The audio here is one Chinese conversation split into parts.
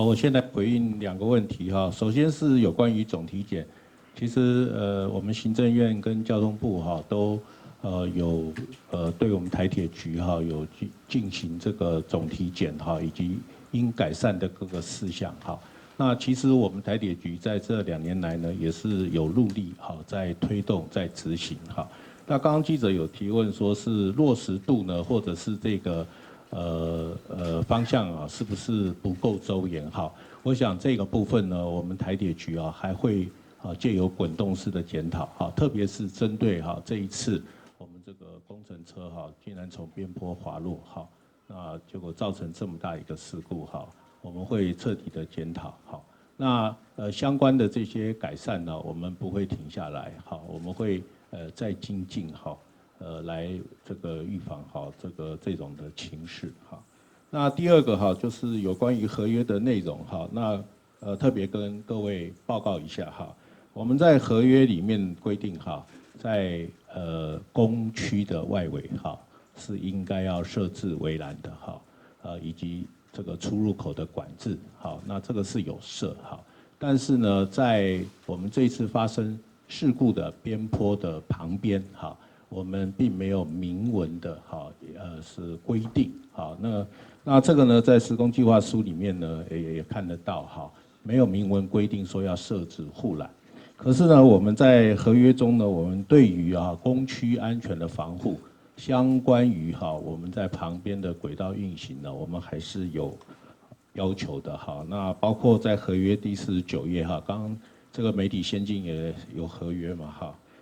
我现在回应2个问题哈。首先是有关于总体检，其实我们行政院跟交通部都有对我们台铁局有进行这个总体检以及应改善的各个事项那其实我们台铁局在这2年来呢，也是有入力在推动在执行那刚刚记者有提问说是落实度呢，或者是这个方向是不是不够周延我想这个部分呢，我们台铁局还会借由滚动式的检讨特别是针对这一次我们这个工程车竟然从边坡滑落那结果造成这么大一个事故我们会彻底的检讨那相关的这些改善呢，我们不会停下来我们会再精进来这个预防这种的情势那第二个就是有关于合约的内容那特别跟各位报告一下我们在合约里面规定在工区的外围是应该要设置围栏的以及这个出入口的管制那这个是有设但是呢，在我们这一次发生事故的边坡的旁边我们并没有明文的是规定那这个呢，在施工计划书里面呢也看得到没有明文规定说要设置护栏。可是呢，我们在合约中呢，我们对于工区安全的防护，相关于我们在旁边的轨道运行呢，我们还是有要求的那包括在合约第49页刚刚这个媒体先进也有合约嘛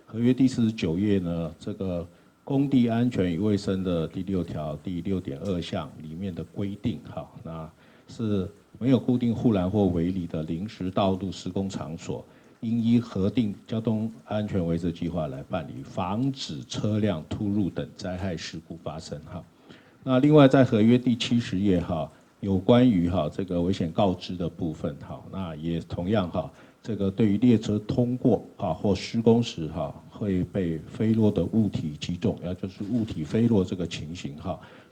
合约第49页呢，这个工地安全与卫生的第6条第6.2项里面的规定那是没有固定护栏或围篱的临时道路施工场所，应依核定交通安全维持计划来办理，防止车辆突入等灾害事故发生那另外在合约第70页有关于这个危险告知的部分那也同样这个对于列车通过或施工时会被飞落的物体击中，也就是物体飞落这个情形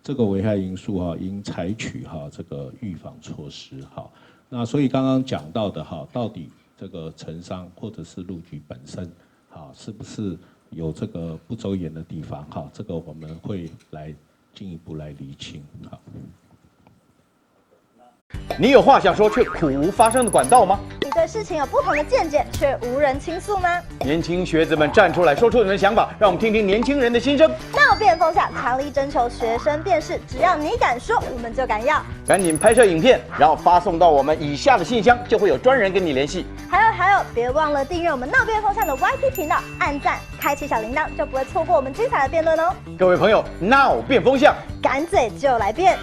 这个危害因素应采取这个预防措施那所以刚刚讲到的到底这个承商或者是路局本身是不是有这个不周延的地方这个我们会来进一步来厘清你有话想说却苦无发声的管道吗？你对事情有不同的见解却无人倾诉吗？年轻学子们站出来，说出你们的想法，让我们听听年轻人的心声。闹辩风向强力征求学生辨识，只要你敢说，我们就敢要。赶紧拍摄影片，然后发送到我们以下的信箱，就会有专人跟你联系。还有，别忘了订阅我们闹辩风向的 YT 频道，按赞，开启小铃铛，就不会错过我们精彩的辩论哦。各位朋友，闹辩风向，敢嘴就来辩。